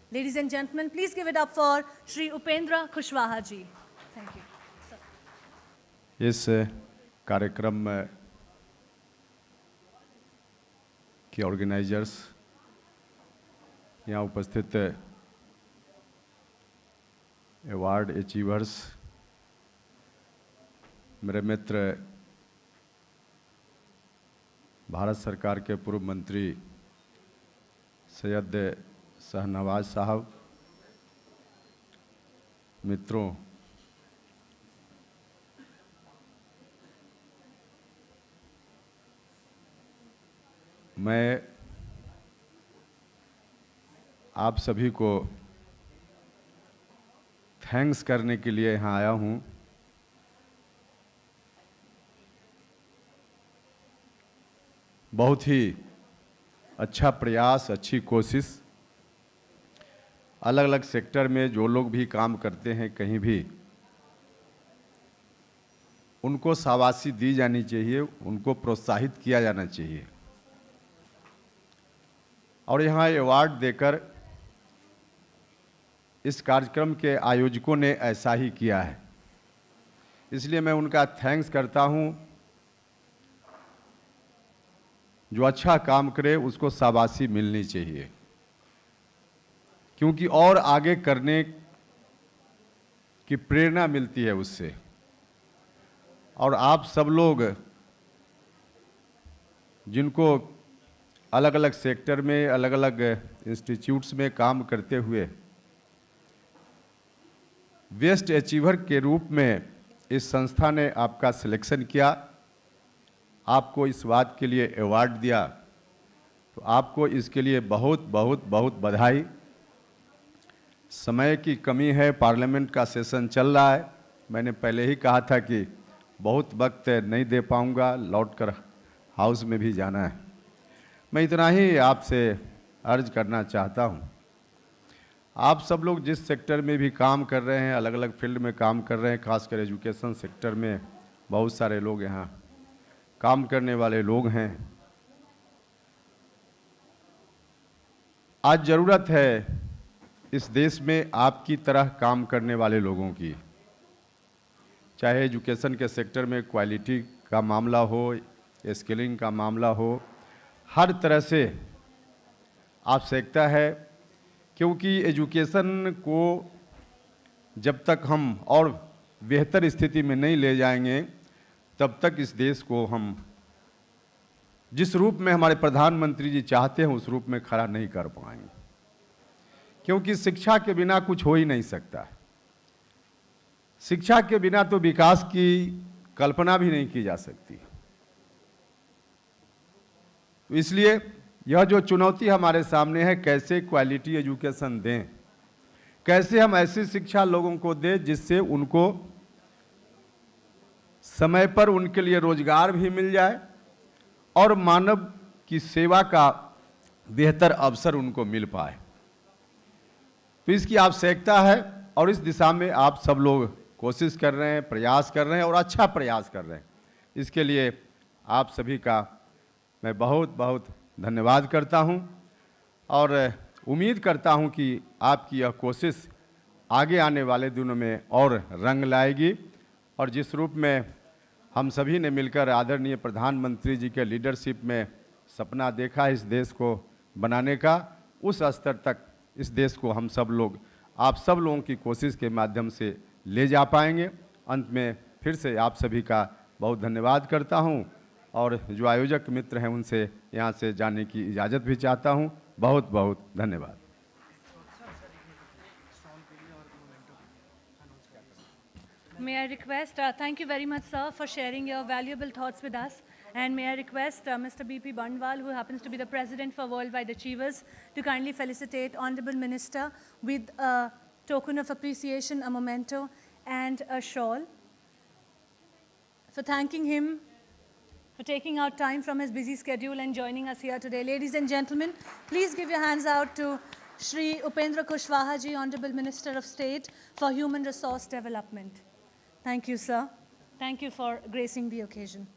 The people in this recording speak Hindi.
Ladies and gentlemen, please give it up for Shri Upendra Kushwaha ji. Thank you. इस कार्यक्रम के ऑर्गेनाइजर्स, यहाँ उपस्थित अवार्ड अचीवर्स, मेरे मित्र भारत सरकार के पूर्व मंत्री सैयद शाहनवाज साहब, मित्रों, मैं आप सभी को थैंक्स करने के लिए यहाँ आया हूँ। बहुत ही अच्छा प्रयास, अच्छी कोशिश, अलग अलग सेक्टर में जो लोग भी काम करते हैं कहीं भी, उनको शाबाशी दी जानी चाहिए, उनको प्रोत्साहित किया जाना चाहिए। और यहाँ अवार्ड देकर इस कार्यक्रम के आयोजकों ने ऐसा ही किया है, इसलिए मैं उनका थैंक्स करता हूँ। जो अच्छा काम करे उसको शाबाशी मिलनी चाहिए, क्योंकि और आगे करने की प्रेरणा मिलती है उससे। और आप सब लोग जिनको अलग अलग सेक्टर में, अलग अलग इंस्टीट्यूट्स में काम करते हुए बेस्ट अचीवर के रूप में इस संस्था ने आपका सिलेक्शन किया, आपको इस बात के लिए अवार्ड दिया, तो आपको इसके लिए बहुत बहुत बहुत बधाई। समय की कमी है, पार्लियामेंट का सेशन चल रहा है। मैंने पहले ही कहा था कि बहुत वक्त नहीं दे पाऊंगा, लौटकर हाउस में भी जाना है। मैं इतना ही आपसे अर्ज करना चाहता हूं। आप सब लोग जिस सेक्टर में भी काम कर रहे हैं, अलग अलग फील्ड में काम कर रहे हैं, खासकर एजुकेशन सेक्टर में बहुत सारे लोग यहाँ काम करने वाले लोग हैं। आज ज़रूरत है इस देश में आपकी तरह काम करने वाले लोगों की, चाहे एजुकेशन के सेक्टर में क्वालिटी का मामला हो, स्किलिंग का मामला हो, हर तरह से आवश्यकता है। क्योंकि एजुकेशन को जब तक हम और बेहतर स्थिति में नहीं ले जाएंगे, तब तक इस देश को हम जिस रूप में हमारे प्रधानमंत्री जी चाहते हैं उस रूप में खड़ा नहीं कर पाएंगे। क्योंकि शिक्षा के बिना कुछ हो ही नहीं सकता। शिक्षा के बिना तो विकास की कल्पना भी नहीं की जा सकती। तो इसलिए यह जो चुनौती हमारे सामने है, कैसे क्वालिटी एजुकेशन दें, कैसे हम ऐसी शिक्षा लोगों को दें जिससे उनको समय पर उनके लिए रोजगार भी मिल जाए और मानव की सेवा का बेहतर अवसर उनको मिल पाए। तो इसकी आवश्यकता है और इस दिशा में आप सब लोग कोशिश कर रहे हैं, प्रयास कर रहे हैं और अच्छा प्रयास कर रहे हैं। इसके लिए आप सभी का मैं बहुत बहुत धन्यवाद करता हूं और उम्मीद करता हूं कि आपकी यह कोशिश आगे आने वाले दिनों में और रंग लाएगी। और जिस रूप में हम सभी ने मिलकर आदरणीय प्रधानमंत्री जी के लीडरशिप में सपना देखा इस देश को बनाने का, उस स्तर तक इस देश को हम सब लोग, आप सब लोगों की कोशिश के माध्यम से ले जा पाएंगे। अंत में फिर से आप सभी का बहुत धन्यवाद करता हूं और जो आयोजक मित्र हैं उनसे यहाँ से जाने की इजाज़त भी चाहता हूं। बहुत बहुत धन्यवाद। May I request, thank you very much, sir, for sharing your valuable thoughts with us. And may I request Mr. B.P. Bandwal, who happens to be the President for Worldwide Achievers, to kindly felicitate Honorable Minister with a token of appreciation, a memento, and a shawl. For thanking him for taking out time from his busy schedule and joining us here today. Ladies and gentlemen, please give your hands out to Shri Upendra Kushwaha ji, Honorable Minister of State for Human Resource Development. Thank you, sir. Thank you for gracing the occasion.